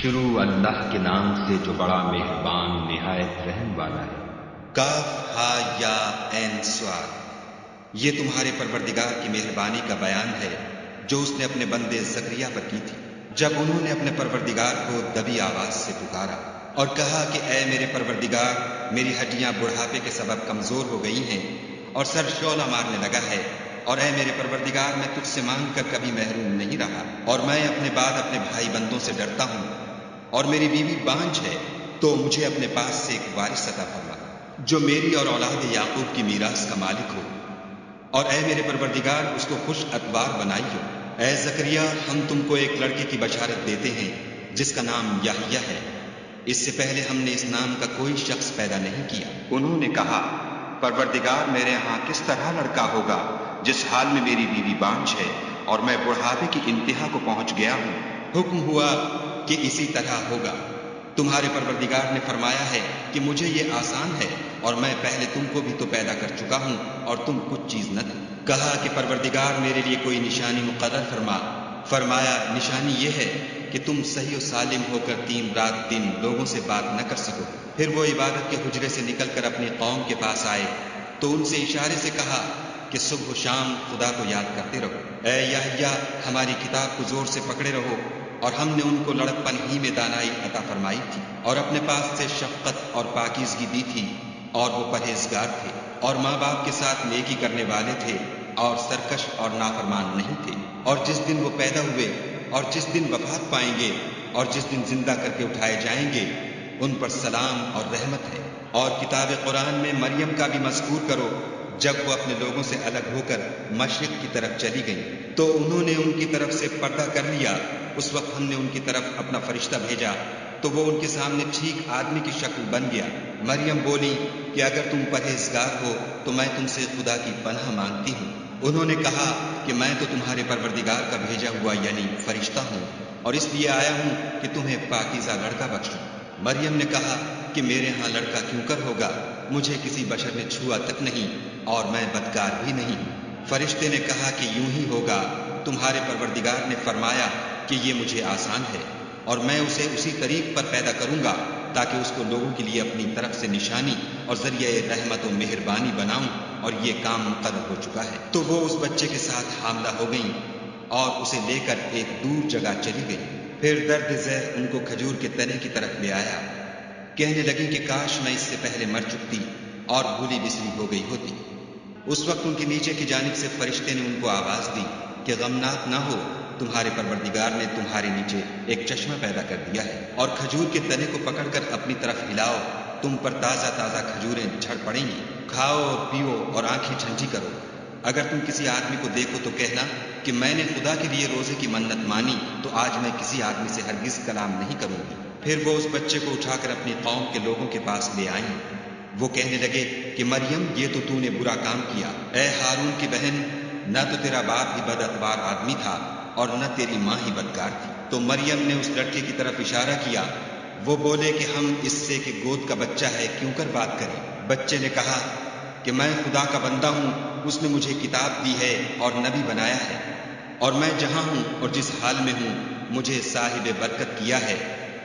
شروع اللہ کے نام سے جو بڑا مہربان نہایت رحم والا ہے۔ کاف ہا یا عین صاد، یہ تمہارے پروردگار کی مہربانی کا بیان ہے جو اس نے اپنے بندے زکریا پر کی تھی، جب انہوں نے اپنے پروردگار کو دبی آواز سے پکارا اور کہا کہ اے میرے پروردگار، میری ہڈیاں بڑھاپے کے سبب کمزور ہو گئی ہیں اور سر شعلہ مارنے لگا ہے، اور اے میرے پروردگار، میں تجھ سے مانگ کر کبھی محروم نہیں رہا، اور میں اپنے بعد اپنے بھائی بندوں سے ڈرتا ہوں، اور میری بیوی بانجھ ہے، تو مجھے اپنے پاس سے ایک وارث عطا فرما جو میری اور اولاد یعقوب کی میراث کا مالک ہو، اور اے میرے پروردگار اس کو خوش اتوار بنائیو۔ اے زکریا، ہم تم کو ایک لڑکے کی بشارت دیتے ہیں جس کا نام یحییٰ ہے، اس سے پہلے ہم نے اس نام کا کوئی شخص پیدا نہیں کیا۔ انہوں نے کہا، پروردگار، میرے ہاں کس طرح لڑکا ہوگا جس حال میں میری بیوی بانجھ ہے اور میں بڑھاپے کی انتہا کو پہنچ گیا ہوں؟ حکم ہوا کہ اسی طرح ہوگا۔ تمہارے پروردگار نے فرمایا ہے کہ مجھے یہ آسان ہے، اور میں پہلے تم کو بھی تو پیدا کر چکا ہوں اور تم کچھ چیز نہ تھی۔ کہا کہ پروردگار میرے لیے کوئی نشانی مقرر فرما۔ فرمایا، نشانی یہ ہے کہ تم صحیح و سالم ہو کر 3 رات دن لوگوں سے بات نہ کر سکو۔ پھر وہ عبادت کے حجرے سے نکل کر اپنی قوم کے پاس آئے تو ان سے اشارے سے کہا کہ صبح و شام خدا کو یاد کرتے رہو۔ اے یحییٰ، ہماری کتاب کو زور سے پکڑے رہو، اور ہم نے ان کو لڑکپن ہی میں دانائی عطا فرمائی تھی، اور اپنے پاس سے شفقت اور پاکیزگی دی تھی، اور وہ پرہیزگار تھے، اور ماں باپ کے ساتھ نیکی کرنے والے تھے، اور سرکش اور نافرمان نہیں تھے۔ اور جس دن وہ پیدا ہوئے، اور جس دن وفات پائیں گے، اور جس دن زندہ کر کے اٹھائے جائیں گے، ان پر سلام اور رحمت ہے۔ اور کتاب قرآن میں مریم کا بھی مذکور کرو، جب وہ اپنے لوگوں سے الگ ہو کر مشرق کی طرف چلی گئی تو انہوں نے ان کی طرف سے پردہ کر لیا۔ اس وقت ہم نے ان کی طرف اپنا فرشتہ بھیجا تو وہ ان کے سامنے ٹھیک آدمی کی شکل بن گیا۔ مریم بولی کہ اگر تم پرہیزگار ہو تو میں تم سے خدا کی پناہ مانگتی ہوں۔ انہوں نے کہا کہ میں تو تمہارے پروردگار کا بھیجا ہوا یعنی فرشتہ ہوں، اور اس لیے آیا ہوں کہ تمہیں پاکیزہ لڑکا بخشوں۔ مریم نے کہا کہ میرے ہاں لڑکا کیوں کر ہوگا، مجھے کسی بشر نے چھوا تک نہیں، اور میں بدکار بھی نہیں ہوں۔ فرشتے نے کہا کہ یوں ہی ہوگا، تمہارے پروردگار نے فرمایا کہ یہ مجھے آسان ہے، اور میں اسے اسی طریق پر پیدا کروں گا تاکہ اس کو لوگوں کے لیے اپنی طرف سے نشانی اور ذریعہ رحمت و مہربانی بناؤں، اور یہ کام مقرر ہو چکا ہے۔ تو وہ اس بچے کے ساتھ حاملہ ہو گئیں اور اسے لے کر ایک دور جگہ چلی گئی۔ پھر درد ذیل ان کو کھجور کے تنے کی طرف لے آیا، کہنے لگی کہ کاش میں اس سے پہلے مر چکتی اور بھولی بسری ہو گئی ہوتی۔ اس وقت ان کے نیچے کی جانب سے فرشتے نے ان کو آواز دی کہ غمناک نہ ہو، تمہارے پروردگار نے تمہارے نیچے ایک چشمہ پیدا کر دیا ہے، اور کھجور کے تنے کو پکڑ کر اپنی طرف ہلاؤ، تم پر تازہ تازہ کھجوریں جھڑ پڑیں گی، کھاؤ اور پیو اور آنکھیں ٹھنڈی کرو۔ اگر تم کسی آدمی کو دیکھو تو کہنا کہ میں نے خدا کے لیے روزے کی منت مانی، تو آج میں کسی آدمی سے ہرگز کلام نہیں کروں گی۔ پھر وہ اس بچے کو اٹھا کر اپنی قوم کے لوگوں کے پاس لے آئیں۔ وہ کہنے لگے کہ مریم، یہ تو نے برا کام کیا۔ اے ہارون کی بہن، نہ تو تیرا باپ ہی بد اتبار آدمی تھا اور نہ تیری ماں ہی بدکار تھی۔ تو مریم نے اس لڑکے کی طرف اشارہ کیا۔ وہ بولے کہ ہم اس سے کہ گود کا بچہ ہے کیوں کر بات کریں۔ بچے نے کہا کہ میں خدا کا بندہ ہوں، اس نے مجھے کتاب دی ہے اور نبی بنایا ہے، اور میں جہاں ہوں اور جس حال میں ہوں مجھے صاحب برکت کیا ہے،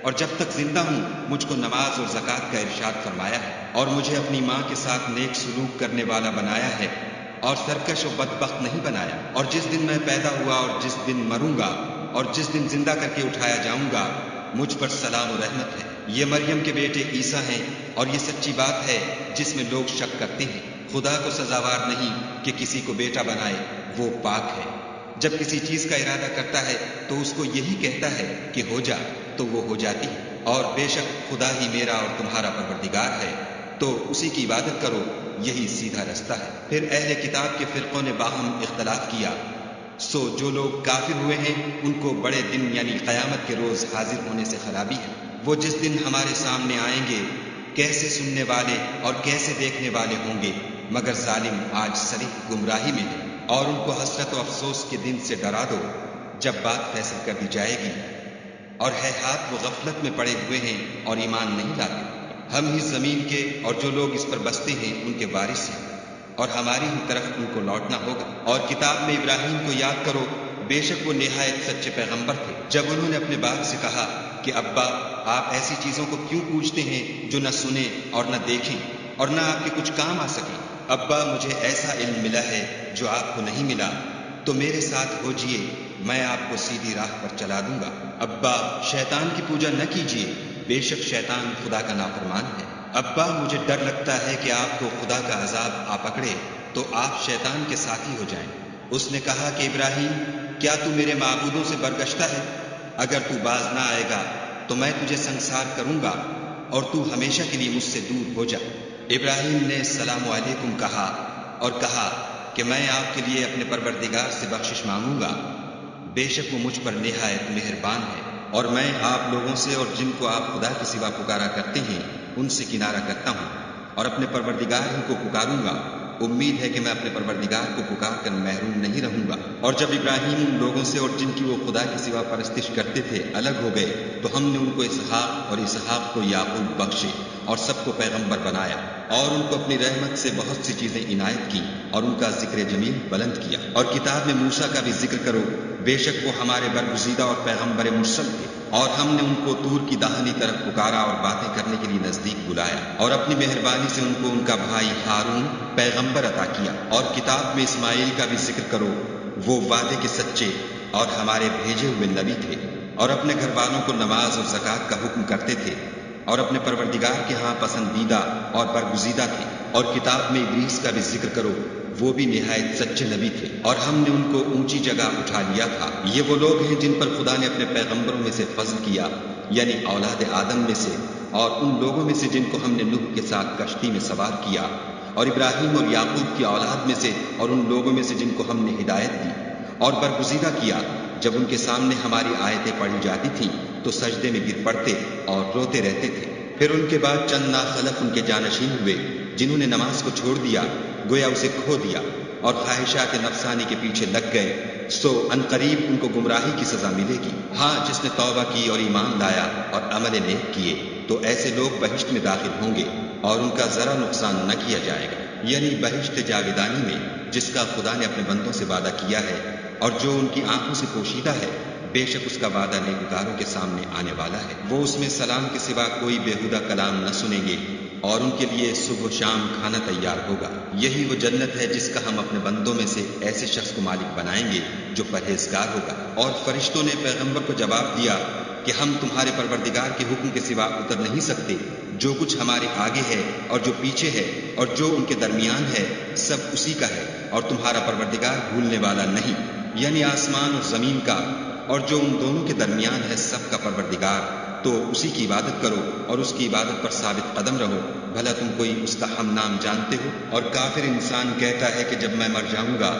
اور جب تک زندہ ہوں مجھ کو نماز اور زکوٰۃ کا ارشاد فرمایا ہے، اور مجھے اپنی ماں کے ساتھ نیک سلوک کرنے والا بنایا ہے، اور سرکش و بدبخت نہیں بنایا۔ اور جس دن میں پیدا ہوا اور جس دن مروں گا اور جس دن زندہ کر کے اٹھایا جاؤں گا، مجھ پر سلام و رحمت ہے۔ یہ مریم کے بیٹے عیسیٰ ہیں، اور یہ سچی بات ہے جس میں لوگ شک کرتے ہیں۔ خدا کو سزاوار نہیں کہ کسی کو بیٹا بنائے، وہ پاک ہے۔ جب کسی چیز کا ارادہ کرتا ہے تو اس کو یہی کہتا ہے کہ ہو جا، تو وہ ہو جاتی ہے۔ اور بے شک خدا ہی میرا اور تمہارا پروردگار ہے، تو اسی کی عبادت کرو، یہی سیدھا رستہ ہے۔ پھر اہل کتاب کے فرقوں نے باہم اختلاف کیا، سو جو لوگ کافر ہوئے ہیں ان کو بڑے دن یعنی قیامت کے روز حاضر ہونے سے خرابی ہے۔ وہ جس دن ہمارے سامنے آئیں گے کیسے سننے والے اور کیسے دیکھنے والے ہوں گے، مگر ظالم آج صریح گمراہی میں ہے۔ اور ان کو حسرت و افسوس کے دن سے ڈرا دو جب بات فیصل کر دی جائے گی، اور ہے ہاتھ وہ غفلت میں پڑے ہوئے ہیں اور ایمان نہیں لاتے۔ ہم ہی زمین کے اور جو لوگ اس پر بستے ہیں ان کے وارث ہیں، اور ہماری ہی طرف ان کو لوٹنا ہوگا۔ اور کتاب میں ابراہیم کو یاد کرو، بے شک وہ نہایت سچے پیغمبر تھے۔ جب انہوں نے اپنے باپ سے کہا کہ ابا آپ ایسی چیزوں کو کیوں پوچھتے ہیں جو نہ سنیں اور نہ دیکھیں اور نہ آپ کے کچھ کام آ سکیں؟ ابا مجھے ایسا علم ملا ہے جو آپ کو نہیں ملا، تو میرے ساتھ ہو جئے، میں آپ کو سیدھی راہ پر چلا دوں گا۔ ابا شیطان کی پوجا نہ کیجیے، بے شک شیطان خدا کا نافرمان ہے۔ ابا مجھے ڈر لگتا ہے کہ آپ کو خدا کا عذاب آ پکڑے تو آپ شیطان کے ساتھی ہو جائیں۔ اس نے کہا کہ ابراہیم، کیا تو میرے معبودوں سے برگشتہ ہے؟ اگر تو باز نہ آئے گا تو میں تجھے سنسار کروں گا اور تو ہمیشہ کے لیے مجھ سے دور ہو جا۔ ابراہیم نے السلام علیکم کہا اور کہا کہ میں آپ کے لیے اپنے پروردگار سے بخشش مانگوں گا، بے شک وہ مجھ پر نہایت مہربان ہے، اور میں آپ لوگوں سے اور جن کو آپ خدا کے سوا پکارا کرتے ہیں ان سے کنارہ کرتا ہوں اور اپنے پروردگار ہی کو پکاروں گا۔ امید ہے کہ میں اپنے پروردگار کو پکار کر محروم نہیں رہوں گا۔ اور جب ابراہیم ان لوگوں سے اور جن کی وہ خدا کے سوا پرستش کرتے تھے الگ ہو گئے تو ہم نے ان کو اسحاق اور اسحاق کو یعقوب بخشے اور سب کو پیغمبر بنایا اور ان کو اپنی رحمت سے بہت سی چیزیں عنایت کی اور ان کا ذکر جمیل بلند کیا۔ اور کتاب میں موسیٰ کا بھی ذکر کرو، بے شک وہ ہمارے برگزیدہ اور پیغمبر مرسل تھے، اور ہم نے ان کو طور کی داہنی طرف پکارا اور باتیں کرنے کے لیے نزدیک بلایا، اور اپنی مہربانی سے ان کو ان کا بھائی ہارون پیغمبر عطا کیا۔ اور کتاب میں اسماعیل کا بھی ذکر کرو، وہ وعدے کے سچے اور ہمارے بھیجے ہوئے نبی تھے، اور اپنے گھر والوں کو نماز اور زکوٰۃ کا حکم کرتے تھے، اور اپنے پروردگار کے ہاں پسندیدہ اور برگزیدہ تھے۔ اور کتاب میں ادریس کا بھی ذکر کرو، وہ بھی نہایت سچے نبی تھے، اور ہم نے ان کو اونچی جگہ اٹھا لیا تھا۔ یہ وہ لوگ ہیں جن پر خدا نے اپنے پیغمبروں میں سے فضل کیا، یعنی اولاد آدم میں سے، اور ان لوگوں میں سے جن کو ہم نے نوح کے ساتھ کشتی میں سوار کیا، اور ابراہیم اور یعقوب کی اولاد میں سے، اور ان لوگوں میں سے جن کو ہم نے ہدایت دی اور برگزیدہ کیا۔ جب ان کے سامنے ہماری آیتیں پڑھی جاتی تھیں تو سجدے میں گر پڑتے اور روتے رہتے تھے۔ پھر ان کے بعد چند ناخلف ان کے جانشین ہوئے جنہوں نے نماز کو چھوڑ دیا، گویا اسے کھو دیا، اور خواہشات نفسانی کے پیچھے لگ گئے، سو عنقریب ان کو گمراہی کی سزا ملے گی۔ ہاں، جس نے توبہ کی اور ایمان لایا اور عمل نیک کیے تو ایسے لوگ بہشت میں داخل ہوں گے اور ان کا ذرا نقصان نہ کیا جائے گا، یعنی بہشت جاویدانی میں جس کا خدا نے اپنے بندوں سے وعدہ کیا ہے اور جو ان کی آنکھوں سے پوشیدہ ہے۔ بے شک اس کا وعدہ نیکوکاروں کے سامنے آنے والا ہے۔ وہ اس میں سلام کے سوا کوئی بےہودہ کلام نہ سنیں گے، اور ان کے لیے صبح و شام کھانا تیار ہوگا۔ یہی وہ جنت ہے جس کا ہم اپنے بندوں میں سے ایسے شخص کو مالک بنائیں گے جو پرہیزگار ہوگا۔ اور فرشتوں نے پیغمبر کو جواب دیا کہ ہم تمہارے پروردگار کے حکم کے سوا اتر نہیں سکتے، جو کچھ ہمارے آگے ہے اور جو پیچھے ہے اور جو ان کے درمیان ہے سب اسی کا ہے، اور تمہارا پروردگار بھولنے والا نہیں، یعنی آسمان اور زمین کا اور جو ان دونوں کے درمیان ہے سب کا پروردگار۔ تو اسی کی عبادت کرو اور اس کی عبادت پر ثابت قدم رہو، بھلا تم کوئی اس کا ہم نام جانتے ہو؟ اور کافر انسان کہتا ہے کہ جب میں مر جاؤں گا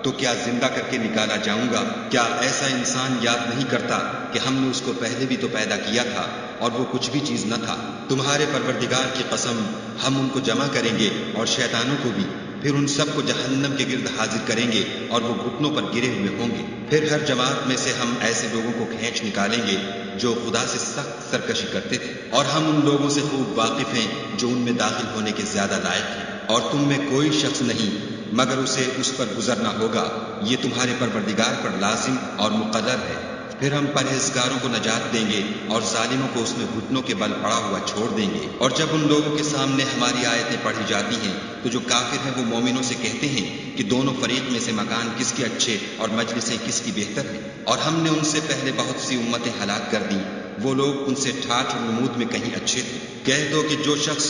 تو کیا زندہ کر کے نکالا جاؤں گا؟ کیا ایسا انسان یاد نہیں کرتا کہ ہم نے اس کو پہلے بھی تو پیدا کیا تھا اور وہ کچھ بھی چیز نہ تھا؟ تمہارے پروردگار کی قسم، ہم ان کو جمع کریں گے اور شیطانوں کو بھی، پھر ان سب کو جہنم کے گرد حاضر کریں گے اور وہ گھٹنوں پر گرے ہوئے ہوں گے۔ پھر ہر جماعت میں سے ہم ایسے لوگوں کو کھینچ نکالیں گے جو خدا سے سخت سرکشی کرتے تھے، اور ہم ان لوگوں سے خوب واقف ہیں جو ان میں داخل ہونے کے زیادہ لائق ہیں، اور تم میں کوئی شخص نہیں مگر اسے اس پر گزرنا ہوگا، یہ تمہارے پروردگار پر لازم اور مقرر ہے۔ پھر ہم پرہیزگاروں کو نجات دیں گے اور ظالموں کو اس میں گھٹنوں کے بل پڑا ہوا چھوڑ دیں گے۔ اور جب ان لوگوں کے سامنے ہماری آیتیں پڑھی جاتی ہیں تو جو کافر ہیں وہ مومنوں سے کہتے ہیں کہ دونوں فریق میں سے مکان کس کے اچھے اور مجلسیں کس کی بہتر ہیں، اور ہم نے ان سے پہلے بہت سی امتیں ہلاک کر دیں، وہ لوگ ان سے ٹھاٹھ اور نمود میں کہیں اچھے تھے۔ کہہ دو کہ جو شخص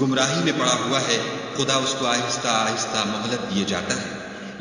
گمراہی میں پڑا ہوا ہے خدا اس کو آہستہ آہستہ مہلت دیے جاتا ہے،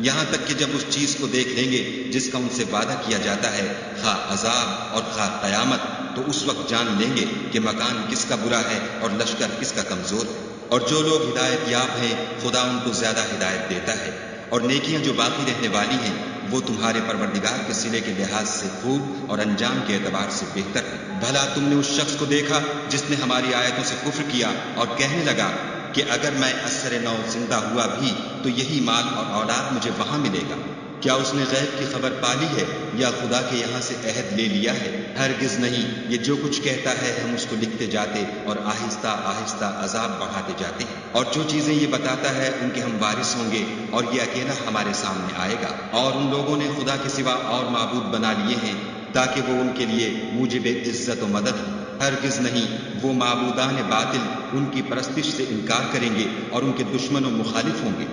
یہاں تک کہ جب اس چیز کو دیکھ لیں گے جس کا ان سے وعدہ کیا جاتا ہے، خواہ عذاب اور خواہ قیامت، تو اس وقت جان لیں گے کہ مکان کس کا برا ہے اور لشکر کس کا کمزور ہے۔ اور جو لوگ ہدایت یاب ہیں خدا ان کو زیادہ ہدایت دیتا ہے، اور نیکیاں جو باقی رہنے والی ہیں وہ تمہارے پروردگار کے صلے کے لحاظ سے خوب اور انجام کے اعتبار سے بہتر ہے۔ بھلا تم نے اس شخص کو دیکھا جس نے ہماری آیتوں سے کفر کیا اور کہنے لگا کہ اگر میں اثر نو زندہ ہوا بھی تو یہی مال اور اولاد مجھے وہاں ملے گا؟ کیا اس نے غیب کی خبر پالی ہے یا خدا کے یہاں سے عہد لے لیا ہے؟ ہرگز نہیں، یہ جو کچھ کہتا ہے ہم اس کو لکھتے جاتے اور آہستہ آہستہ عذاب بڑھاتے جاتے ہیں، اور جو چیزیں یہ بتاتا ہے ان کے ہم وارث ہوں گے، اور یہ اکیلا ہمارے سامنے آئے گا۔ اور ان لوگوں نے خدا کے سوا اور معبود بنا لیے ہیں تاکہ وہ ان کے لیے موجب عزت و مدد ہو۔ ہرگز نہیں، وہ معبودان باطل ان کی پرستش سے انکار کریں گے اور ان کے دشمن و مخالف ہوں گے۔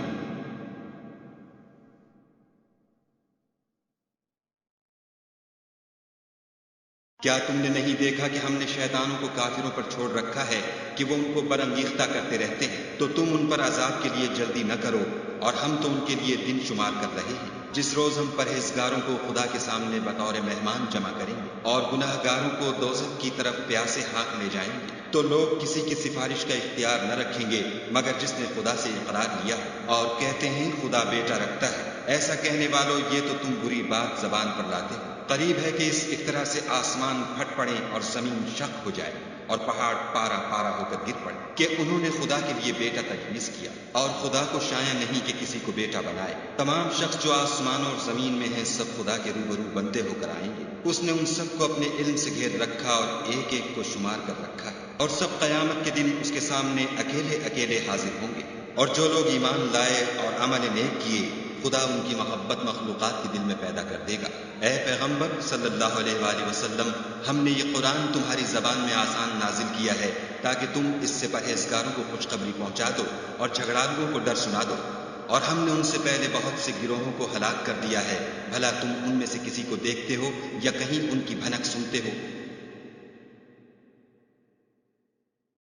کیا تم نے نہیں دیکھا کہ ہم نے شیطانوں کو کافروں پر چھوڑ رکھا ہے کہ وہ ان کو برانگیختہ کرتے رہتے ہیں؟ تو تم ان پر عذاب کے لیے جلدی نہ کرو، اور ہم تو ان کے لیے دن شمار کر رہے ہیں، جس روز ہم پرہیزگاروں کو خدا کے سامنے بطور مہمان جمع کریں گے اور گناہ گاروں کو دوزخ کی طرف پیاسے ہاتھ لے جائیں گے۔ تو لوگ کسی کی سفارش کا اختیار نہ رکھیں گے مگر جس نے خدا سے اقرار لیا ہو، اور کہتے ہیں خدا بیٹا رکھتا ہے۔ ایسا کہنے والوں، یہ تو تم بری بات زبان پر لاتے ہو۔ قریب ہے کہ اس اختراع سے آسمان پھٹ پڑے اور زمین شق ہو جائے اور پہاڑ پارا پارا ہو کر گر پڑے کہ انہوں نے خدا کے لیے بیٹا تجویز کیا، اور خدا کو شایع نہیں کہ کسی کو بیٹا بنائے۔ تمام شخص جو آسمانوں اور زمین میں ہیں سب خدا کے روبرو بندے ہو کر آئیں گے۔ اس نے ان سب کو اپنے علم سے گھیر رکھا اور ایک ایک کو شمار کر رکھا ہے، اور سب قیامت کے دن اس کے سامنے اکیلے اکیلے حاضر ہوں گے۔ اور جو لوگ ایمان لائے اور عمل نیک کیے، خدا ان کی محبت مخلوقات کے دل میں پیدا کر دے گا۔ اے پیغمبر صلی اللہ علیہ وآلہ وسلم، ہم نے یہ قرآن تمہاری زبان میں آسان نازل کیا ہے تاکہ تم اس سے پرہیزگاروں کو خوشخبری پہنچا دو اور جھگڑالوؤں کو ڈر سنا دو۔ اور ہم نے ان سے پہلے بہت سے گروہوں کو ہلاک کر دیا ہے، بھلا تم ان میں سے کسی کو دیکھتے ہو یا کہیں ان کی بھنک سنتے ہو؟